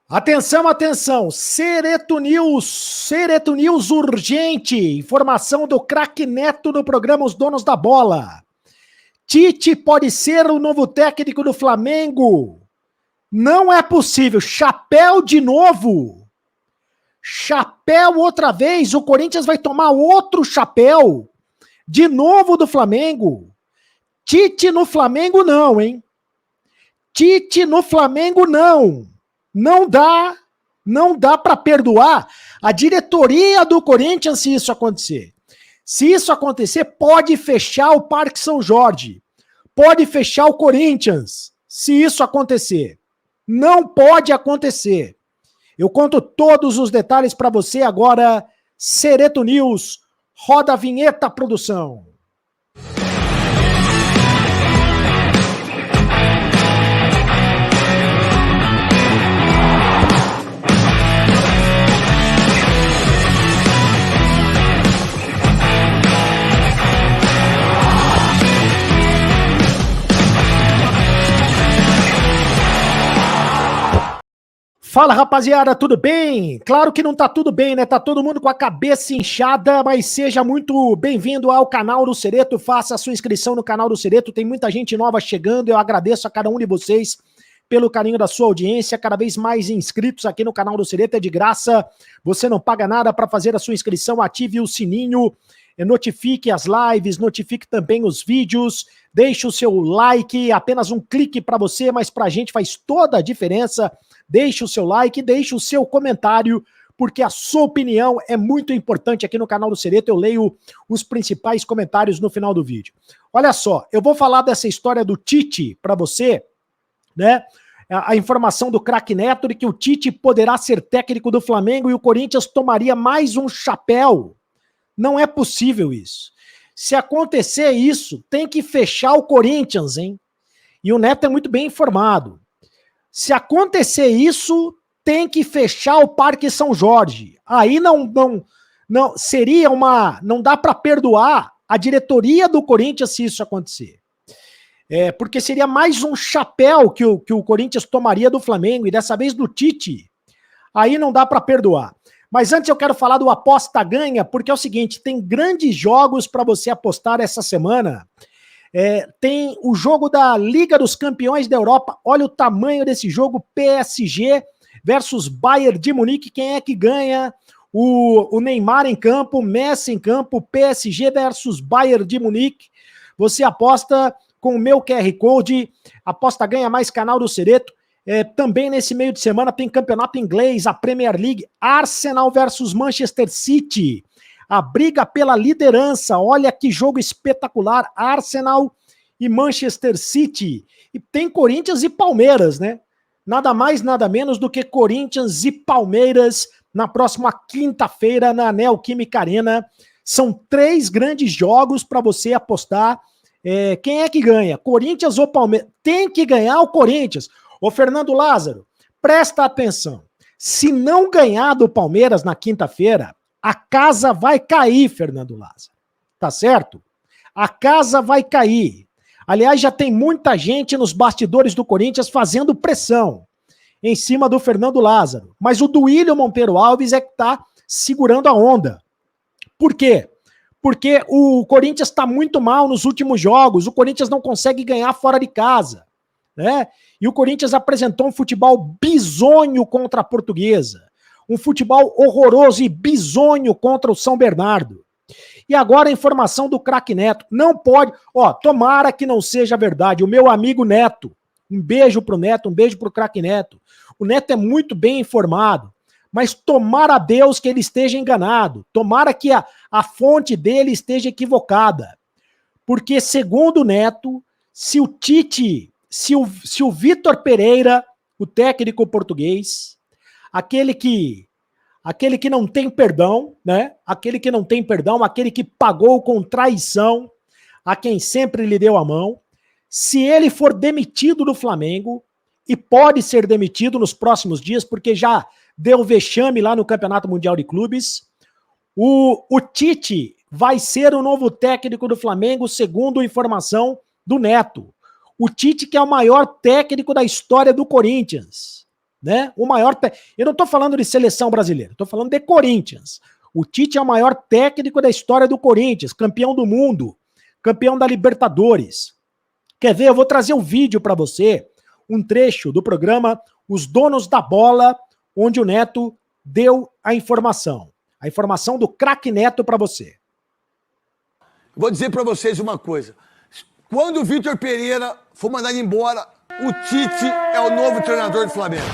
Atenção, atenção, Sereto News urgente, informação do craque Neto no programa Os Donos da Bola. Tite pode ser o novo técnico do Flamengo. Não é possível, chapéu de novo. Chapéu outra vez, o Corinthians vai tomar outro chapéu, de novo do Flamengo. Tite no Flamengo não, hein? Tite no Flamengo não. Não dá para perdoar a diretoria do Corinthians se isso acontecer. Se isso acontecer, pode fechar o Parque São Jorge. Pode fechar o Corinthians, se isso acontecer. Não pode acontecer. Eu conto todos os detalhes para você agora. Sereto News, roda a vinheta, produção. Fala, rapaziada, tudo bem? Claro que não tá tudo bem, né? Tá todo mundo com a cabeça inchada, mas seja muito bem-vindo ao canal do Sereto, faça a sua inscrição no canal do Sereto, tem muita gente nova chegando, eu agradeço a cada um de vocês pelo carinho da sua audiência, cada vez mais inscritos aqui no canal do Sereto, é de graça, você não paga nada para fazer a sua inscrição, ative o sininho, notifique as lives, notifique também os vídeos, deixe o seu like, apenas um clique para você, mas pra gente faz toda a diferença. Deixe o seu like, deixe o seu comentário, porque a sua opinião é muito importante aqui no canal do Sereto. Eu leio os principais comentários no final do vídeo. Olha só, eu vou falar dessa história do Tite para você, né? A informação do craque Neto de que o Tite poderá ser técnico do Flamengo e o Corinthians tomaria mais um chapéu. Não é possível isso. Se acontecer isso, tem que fechar o Corinthians, hein? E o Neto é muito bem informado. Se acontecer isso, tem que fechar o Parque São Jorge. Aí não seria uma... Não dá para perdoar a diretoria do Corinthians se isso acontecer. Porque seria mais um chapéu que o Corinthians tomaria do Flamengo, e dessa vez do Tite. Aí não dá para perdoar. Mas antes eu quero falar do Aposta Ganha, porque é o seguinte, tem grandes jogos para você apostar essa semana. Tem o jogo da Liga dos Campeões da Europa, olha o tamanho desse jogo, PSG versus Bayern de Munique, quem é que ganha? O Neymar em campo, Messi em campo, PSG versus Bayern de Munique, você aposta com o meu QR Code, Aposta Ganha mais canal do Sereto. Também nesse meio de semana tem campeonato inglês, a Premier League, Arsenal versus Manchester City, a briga pela liderança, olha que jogo espetacular, Arsenal e Manchester City. E tem Corinthians e Palmeiras, né? Nada mais, nada menos do que Corinthians e Palmeiras na próxima quinta-feira na Neoquímica Arena. São 3 grandes jogos para você apostar. Quem é que ganha? Corinthians ou Palmeiras? Tem que ganhar o Corinthians. Ô Fernando Lázaro, presta atenção. Se não ganhar do Palmeiras na quinta-feira, a casa vai cair, Fernando Lázaro. Tá certo? A casa vai cair. Aliás, já tem muita gente nos bastidores do Corinthians fazendo pressão em cima do Fernando Lázaro. Mas o Duílio Monteiro Alves é que tá segurando a onda. Por quê? Porque o Corinthians está muito mal nos últimos jogos. O Corinthians não consegue ganhar fora de casa, né? E o Corinthians apresentou um futebol bizonho contra a Portuguesa. Um futebol horroroso e bizonho contra o São Bernardo. E agora a informação do craque Neto. Não pode... tomara que não seja verdade. O meu amigo Neto, um beijo pro Neto, um beijo pro craque Neto. O Neto é muito bem informado, mas tomara a Deus que ele esteja enganado. Tomara que a fonte dele esteja equivocada. Porque, segundo o Neto, se o Tite, se o Vitor Pereira, o técnico português... Aquele que não tem perdão, né? Aquele que não tem perdão, aquele que pagou com traição a quem sempre lhe deu a mão. Se ele for demitido do Flamengo, e pode ser demitido nos próximos dias, porque já deu vexame lá no Campeonato Mundial de Clubes, o Tite vai ser o novo técnico do Flamengo, segundo informação do Neto. O Tite, que é o maior técnico da história do Corinthians, né? Eu não estou falando de seleção brasileira, estou falando de Corinthians. O Tite é o maior técnico da história do Corinthians, campeão do mundo, campeão da Libertadores. Quer ver? Eu vou trazer um vídeo para você, um trecho do programa Os Donos da Bola, onde o Neto deu a informação do craque Neto para você. Vou dizer para vocês uma coisa. Quando o Vitor Pereira for mandado embora, o Tite é o novo treinador do Flamengo.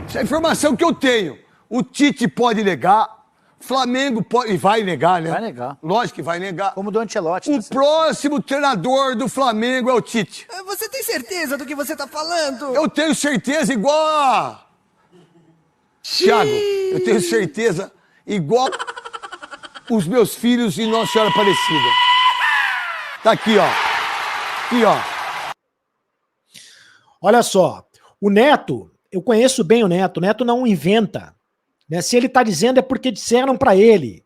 Essa é a informação que eu tenho. O Tite pode negar, Flamengo pode... E vai negar, né? Vai negar. Lógico que vai negar. Como do Ancelotti. O próximo treinador do Flamengo é o Tite. Você tem certeza do que você tá falando? Eu tenho certeza igual a... Thiago, eu tenho certeza igual os meus filhos e Nossa Senhora Aparecida. Tá aqui, ó. Aqui, ó. Olha só, o Neto, eu conheço bem o Neto não inventa. Né? Se ele tá dizendo é porque disseram para ele.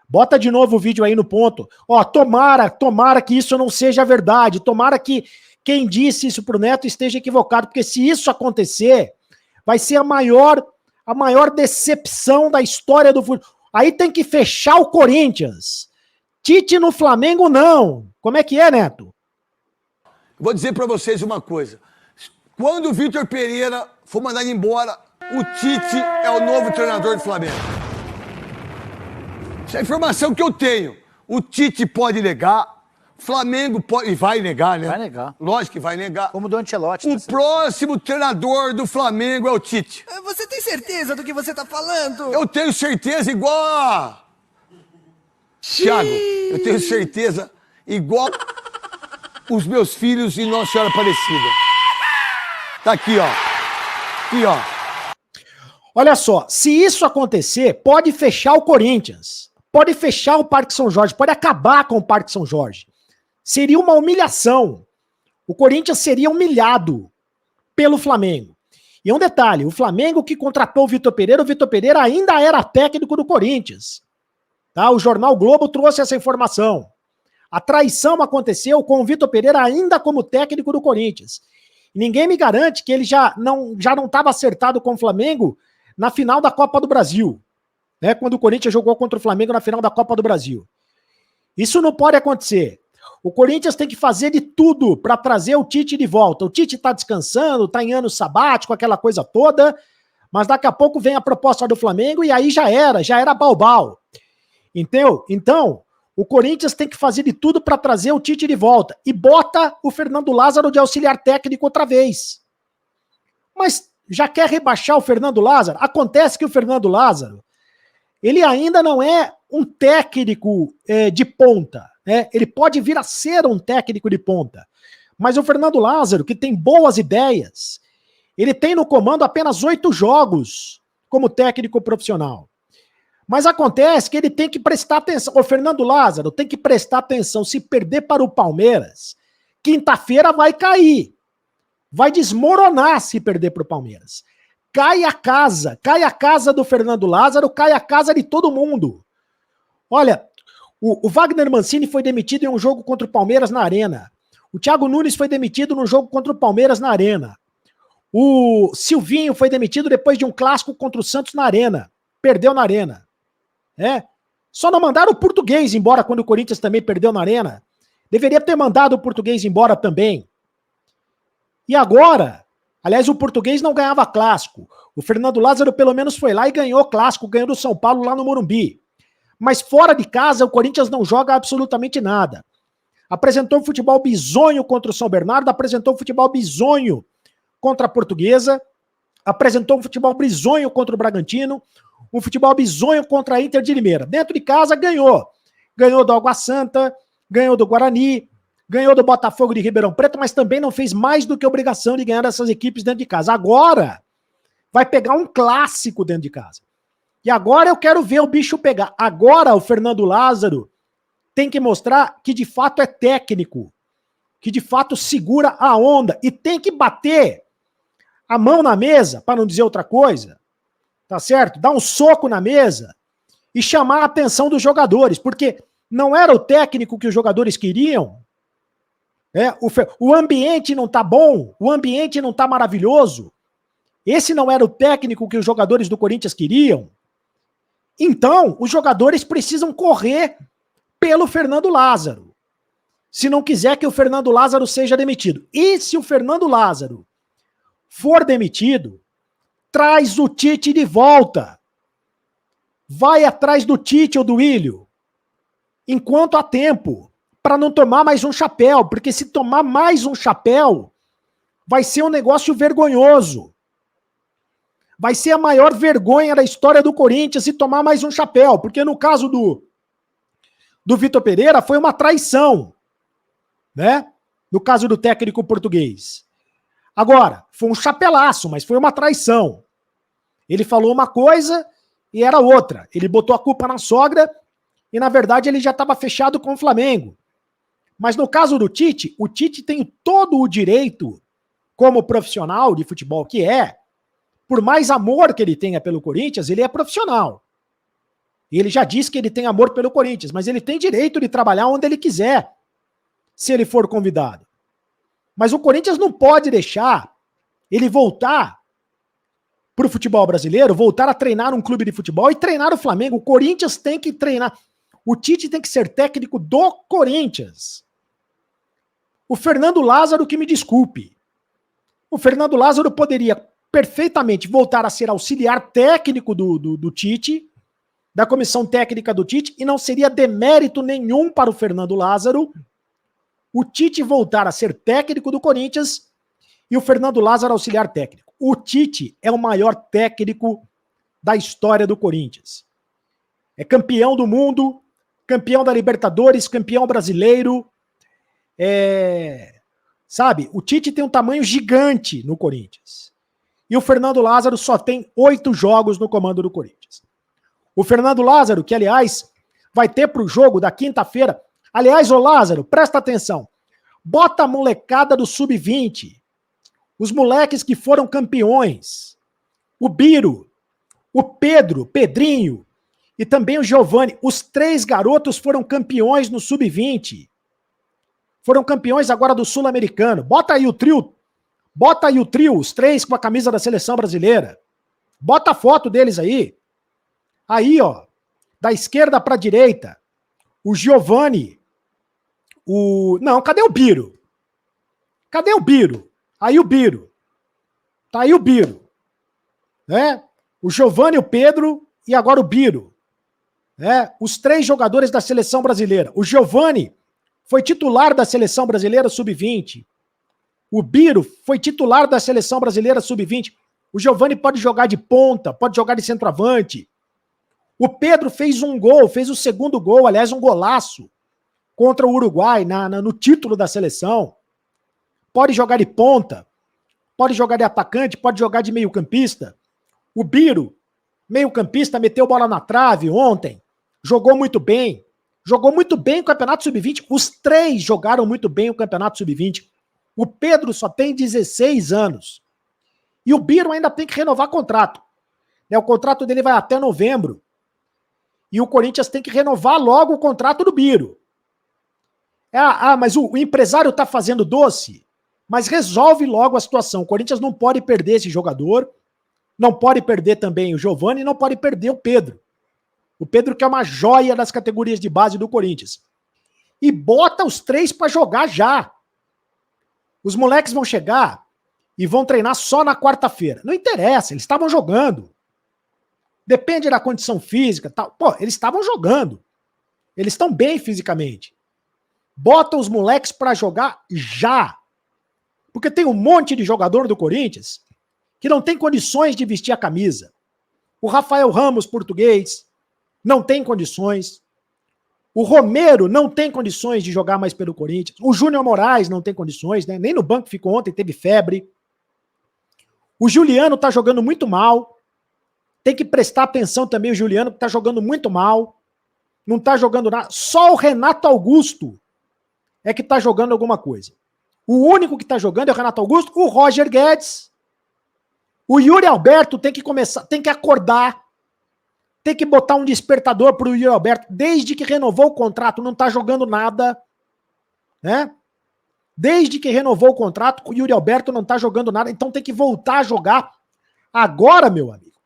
Bota de novo o vídeo aí no ponto. Ó, tomara que isso não seja verdade, tomara que quem disse isso pro Neto esteja equivocado, porque se isso acontecer, vai ser a maior decepção da história do futebol. Aí tem que fechar o Corinthians. Tite no Flamengo, não. Como é que é, Neto? Vou dizer pra vocês uma coisa. Quando o Vitor Pereira for mandado embora, o Tite é o novo treinador do Flamengo. Essa é a informação que eu tenho. O Tite pode negar, Flamengo pode... E vai negar, né? Vai negar. Lógico que vai negar. Como do Ancelotti. O próximo treinador do Flamengo é o Tite. Você tem certeza do que você tá falando? Eu tenho certeza igual a... Thiago, eu tenho certeza igual os meus filhos e Nossa Senhora Aparecida. Tá aqui, ó. Aqui, ó. Olha só, se isso acontecer, pode fechar o Corinthians. Pode fechar o Parque São Jorge, pode acabar com o Parque São Jorge. Seria uma humilhação. O Corinthians seria humilhado pelo Flamengo. E um detalhe, o Flamengo que contratou o Vitor Pereira ainda era técnico do Corinthians. Tá? O jornal Globo trouxe essa informação. A traição aconteceu com o Vitor Pereira ainda como técnico do Corinthians. E ninguém me garante que ele já não estava acertado com o Flamengo na final da Copa do Brasil. Né? Quando o Corinthians jogou contra o Flamengo na final da Copa do Brasil. Isso não pode acontecer. O Corinthians tem que fazer de tudo para trazer o Tite de volta. O Tite está descansando, está em ano sabático, aquela coisa toda, mas daqui a pouco vem a proposta do Flamengo e aí já era baubau. Entendeu? Então, o Corinthians tem que fazer de tudo para trazer o Tite de volta e bota o Fernando Lázaro de auxiliar técnico outra vez. Mas já quer rebaixar o Fernando Lázaro? Acontece que o Fernando Lázaro, ele ainda não é um técnico de ponta. Ele pode vir a ser um técnico de ponta. Mas o Fernando Lázaro, que tem boas ideias, ele tem no comando apenas 8 jogos como técnico profissional. Mas acontece que ele tem que prestar atenção. O Fernando Lázaro tem que prestar atenção. Se perder para o Palmeiras, quinta-feira vai cair. Vai desmoronar se perder para o Palmeiras. Cai a casa do Fernando Lázaro, cai a casa de todo mundo. Olha, o Wagner Mancini foi demitido em um jogo contra o Palmeiras na Arena. O Thiago Nunes foi demitido num jogo contra o Palmeiras na Arena. O Silvinho foi demitido depois de um clássico contra o Santos na Arena. Perdeu na Arena. Só não mandaram o Português embora quando o Corinthians também perdeu na Arena. Deveria ter mandado o Português embora também. E agora, aliás, o Português não ganhava clássico. O Fernando Lázaro pelo menos foi lá e ganhou clássico, ganhou do São Paulo lá no Morumbi. Mas fora de casa, o Corinthians não joga absolutamente nada. Apresentou um futebol bizonho contra o São Bernardo, apresentou um futebol bizonho contra a Portuguesa, apresentou um futebol bizonho contra o Bragantino, um futebol bizonho contra a Inter de Limeira. Dentro de casa, ganhou. Ganhou do Água Santa, ganhou do Guarani, ganhou do Botafogo de Ribeirão Preto, mas também não fez mais do que obrigação de ganhar essas equipes dentro de casa. Agora, vai pegar um clássico dentro de casa. E agora eu quero ver o bicho pegar. Agora o Fernando Lázaro tem que mostrar que de fato é técnico, que de fato segura a onda e tem que bater a mão na mesa, para não dizer outra coisa, tá certo? Dar um soco na mesa e chamar a atenção dos jogadores, porque não era o técnico que os jogadores queriam. O ambiente não tá bom, o ambiente não tá maravilhoso, Esse não era o técnico que os jogadores do Corinthians queriam? Então, os jogadores precisam correr pelo Fernando Lázaro. Se não quiser que o Fernando Lázaro seja demitido. E se o Fernando Lázaro for demitido, traz o Tite de volta. Vai atrás do Tite ou do Ilho, enquanto há tempo, para não tomar mais um chapéu, porque se tomar mais um chapéu, vai ser um negócio vergonhoso. Vai ser a maior vergonha da história do Corinthians se tomar mais um chapéu, porque no caso do Vitor Pereira foi uma traição, né? No caso do técnico português. Agora, foi um chapelaço, mas foi uma traição. Ele falou uma coisa e era outra. Ele botou a culpa na sogra e, na verdade, ele já estava fechado com o Flamengo. Mas no caso do Tite, o Tite tem todo o direito, como profissional de futebol que é, por mais amor que ele tenha pelo Corinthians, ele é profissional. Ele já disse que ele tem amor pelo Corinthians, mas ele tem direito de trabalhar onde ele quiser, se ele for convidado. Mas o Corinthians não pode deixar ele voltar para o futebol brasileiro, voltar a treinar um clube de futebol e treinar o Flamengo. O Corinthians tem que treinar. O Tite tem que ser técnico do Corinthians. O Fernando Lázaro, que me desculpe. O Fernando Lázaro poderia perfeitamente voltar a ser auxiliar técnico do Tite, da comissão técnica do Tite, e não seria demérito nenhum para o Fernando Lázaro o Tite voltar a ser técnico do Corinthians e o Fernando Lázaro auxiliar técnico. O Tite é o maior técnico da história do Corinthians. É campeão do mundo, campeão da Libertadores, campeão brasileiro. Sabe, o Tite tem um tamanho gigante no Corinthians. E o Fernando Lázaro só tem 8 jogos no comando do Corinthians. O Fernando Lázaro, que aliás vai ter para o jogo da quinta-feira. Aliás, ô Lázaro, presta atenção. Bota a molecada do Sub-20. Os moleques que foram campeões. O Biro, o Pedro, Pedrinho e também o Giovani. Os 3 garotos foram campeões no Sub-20. Foram campeões agora do Sul-Americano. Bota aí o trio. Bota aí o trio, os 3 com a camisa da seleção brasileira. Bota a foto deles aí. Aí, ó, da esquerda para a direita, o Giovani, não, cadê o Biro? Cadê o Biro? Aí o Biro. Tá aí o Biro. Né? O Giovani, o Pedro e agora o Biro. Né? Os 3 jogadores da seleção brasileira. O Giovani foi titular da seleção brasileira sub-20. O Biro foi titular da seleção brasileira sub-20. O Giovani pode jogar de ponta, pode jogar de centroavante. O Pedro fez um gol, fez o segundo gol, aliás, um golaço contra o Uruguai no título da seleção. Pode jogar de ponta, pode jogar de atacante, pode jogar de meio-campista. O Biro, meio-campista, meteu bola na trave ontem, jogou muito bem o Campeonato Sub-20. Os 3 jogaram muito bem o Campeonato Sub-20. O Pedro só tem 16 anos. E o Biro ainda tem que renovar contrato. O contrato dele vai até novembro. E o Corinthians tem que renovar logo o contrato do Biro. Mas o empresário está fazendo doce? Mas resolve logo a situação. O Corinthians não pode perder esse jogador, não pode perder também o Giovani, não pode perder o Pedro. O Pedro que é uma joia das categorias de base do Corinthians. E bota os 3 para jogar já. Os moleques vão chegar e vão treinar só na quarta-feira. Não interessa, eles estavam jogando. Depende da condição física, tal. Pô, eles estavam jogando. Eles estão bem fisicamente. Bota os moleques para jogar já. Porque tem um monte de jogador do Corinthians que não tem condições de vestir a camisa. O Rafael Ramos, português, não tem condições. O Romero não tem condições de jogar mais pelo Corinthians. O Júnior Moraes não tem condições, né? Nem no banco ficou ontem, teve febre. O Juliano tá jogando muito mal. Tem que prestar atenção também o Juliano, que tá jogando muito mal. Não tá jogando nada. Só o Renato Augusto é que tá jogando alguma coisa. O único que tá jogando é o Renato Augusto, o Roger Guedes. O Yuri Alberto tem que começar, tem que acordar. Tem que botar um despertador pro Yuri Alberto. Desde que renovou o contrato, não tá jogando nada. Né? Desde que renovou o contrato, o Yuri Alberto não tá jogando nada. Então tem que voltar a jogar Agora, meu amigo,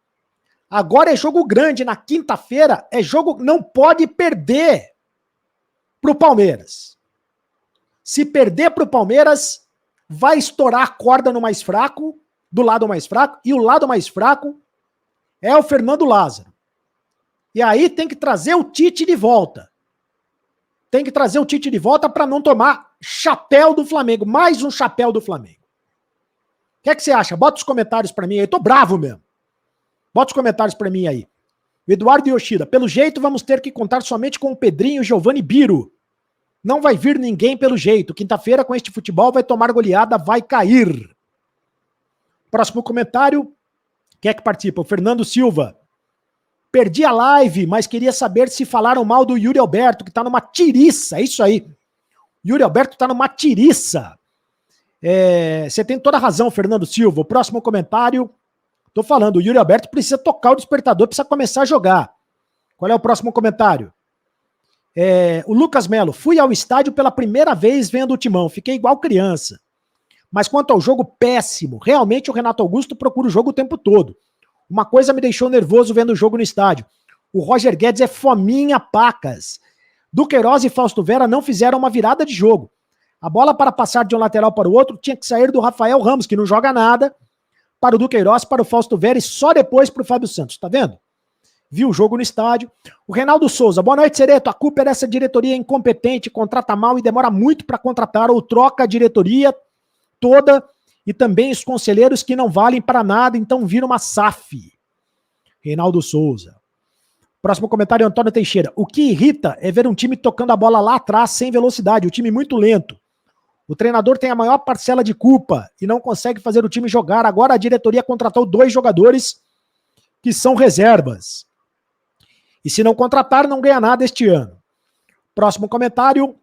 agora é jogo grande. Na quinta-feira é jogo... Não pode perder pro Palmeiras. Se perder pro Palmeiras, vai estourar a corda no mais fraco, do lado mais fraco, e o lado mais fraco é o Fernando Lázaro. E aí tem que trazer o Tite de volta. Tem que trazer o Tite de volta para não tomar chapéu do Flamengo. Mais um chapéu do Flamengo. O que é que você acha? Bota os comentários para mim aí. Eu tô bravo mesmo. Bota os comentários para mim aí. O Eduardo Yoshida. Pelo jeito, vamos ter que contar somente com o Pedrinho e Giovanni Biro. Não vai vir ninguém pelo jeito. Quinta-feira, com este futebol, vai tomar goleada, vai cair. Próximo comentário. Quem é que participa? O Fernando Silva. Perdi a live, mas queria saber se falaram mal do Yuri Alberto, que tá numa tiriça. É isso aí. Yuri Alberto tá numa tiriça. Você tem toda a razão, Fernando Silva. O próximo comentário. Tô falando, o Yuri Alberto precisa tocar o despertador, precisa começar a jogar. Qual é o próximo comentário? O Lucas Melo. Fui ao estádio pela primeira vez vendo o Timão. Fiquei igual criança. Mas quanto ao jogo, péssimo. Realmente o Renato Augusto procura o jogo o tempo todo. Uma coisa me deixou nervoso vendo o jogo no estádio. O Roger Guedes é fominha pacas. Duqueiroz e Fausto Vera não fizeram uma virada de jogo. A bola para passar de um lateral para o outro tinha que sair do Rafael Ramos, que não joga nada, para o Duqueiroz, para o Fausto Vera e só depois para o Fábio Santos. Tá vendo? Viu o jogo no estádio. O Reinaldo Souza. Boa noite, Cereto. A culpa é dessa diretoria incompetente, contrata mal e demora muito para contratar ou troca a diretoria toda e também os conselheiros que não valem para nada, então vira uma SAF. Reinaldo Souza. Próximo comentário, Antônio Teixeira. O que irrita é ver um time tocando a bola lá atrás sem velocidade, o time muito lento. O treinador tem a maior parcela de culpa e não consegue fazer o time jogar. Agora a diretoria contratou 2 jogadores que são reservas. E se não contratar, não ganha nada este ano. Próximo comentário,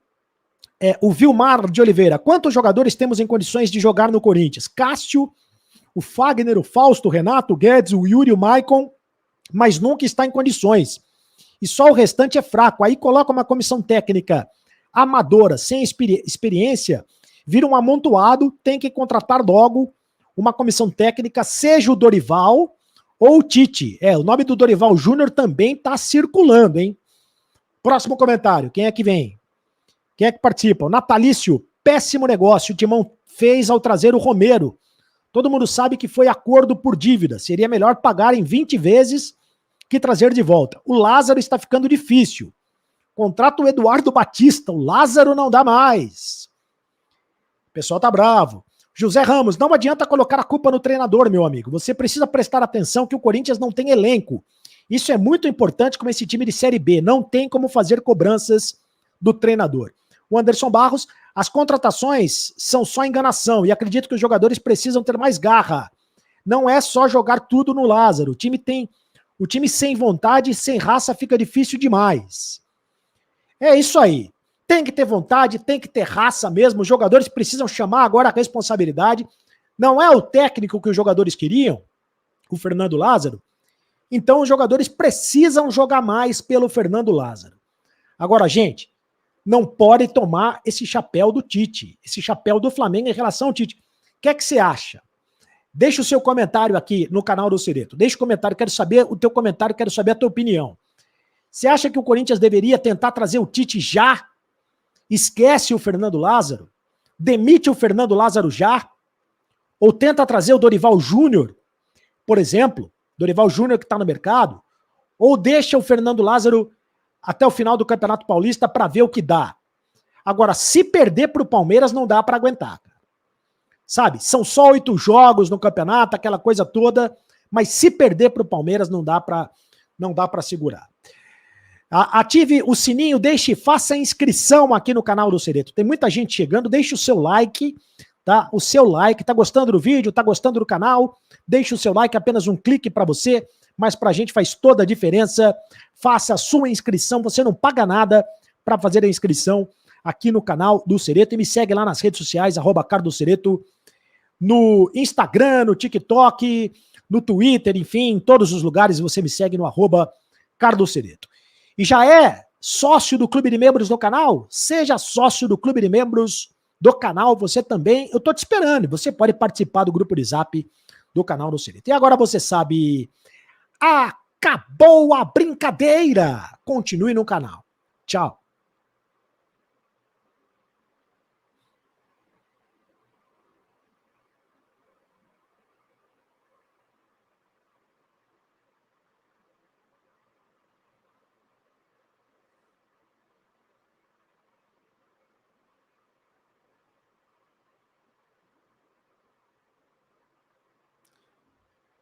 o Vilmar de Oliveira. Quantos jogadores temos em condições de jogar no Corinthians? Cássio, o Fagner, o Fausto, o Renato, o Guedes, o Yuri, o Maicon, mas nunca está em condições. E só o restante é fraco. Aí coloca uma comissão técnica amadora, sem experiência, vira um amontoado, tem que contratar logo uma comissão técnica, seja o Dorival ou o Tite. O nome do Dorival Júnior também está circulando, hein? Próximo comentário, quem é que vem? Quem é que participa? O Natalício, péssimo negócio, o Timão fez ao trazer o Romero. Todo mundo sabe que foi acordo por dívida. Seria melhor pagar em 20 vezes que trazer de volta. O Lázaro está ficando difícil. Contrata o Eduardo Batista. O Lázaro não dá mais. O pessoal tá bravo. José Ramos, não adianta colocar a culpa no treinador, meu amigo. Você precisa prestar atenção que o Corinthians não tem elenco. Isso é muito importante com esse time de Série B. Não tem como fazer cobranças do treinador. O Anderson Barros, as contratações são só enganação e acredito que os jogadores precisam ter mais garra. Não é só jogar tudo no Lázaro. O time sem vontade, sem raça fica difícil demais. É isso aí. Tem que ter vontade, tem que ter raça mesmo. Os jogadores precisam chamar agora a responsabilidade. Não é o técnico que os jogadores queriam, o Fernando Lázaro. Então os jogadores precisam jogar mais pelo Fernando Lázaro. Agora, gente, não pode tomar esse chapéu do Tite, esse chapéu do Flamengo em relação ao Tite. O que é que você acha? Deixa o seu comentário aqui no canal do Cereto. Deixa o comentário, quero saber o teu comentário, quero saber a tua opinião. Você acha que o Corinthians deveria tentar trazer o Tite já? Esquece o Fernando Lázaro? Demite o Fernando Lázaro já? Ou tenta trazer o Dorival Júnior, por exemplo? Dorival Júnior que está no mercado? Ou deixa o Fernando Lázaro até o final do Campeonato Paulista para ver o que dá? Agora, se perder para o Palmeiras, não dá para aguentar. Sabe? São só 8 jogos no campeonato, aquela coisa toda, mas se perder para o Palmeiras, não dá para segurar. Ative o sininho, faça a inscrição aqui no canal do Cereto. Tem muita gente chegando, deixe o seu like, tá? O seu like, tá gostando do vídeo, tá gostando do canal? Deixe o seu like, apenas um clique para você, mas pra gente faz toda a diferença. Faça a sua inscrição, você não paga nada para fazer a inscrição aqui no canal do Cereto e me segue lá nas redes sociais, @CardoCereto, no Instagram, no TikTok, no Twitter, enfim, em todos os lugares você me segue no @CardoCereto. E já é sócio do Clube de Membros do canal? Seja sócio do Clube de Membros do canal, você também. Eu tô te esperando. Você pode participar do grupo de Zap do canal do Sereto. E agora você sabe, acabou a brincadeira. Continue no canal. Tchau.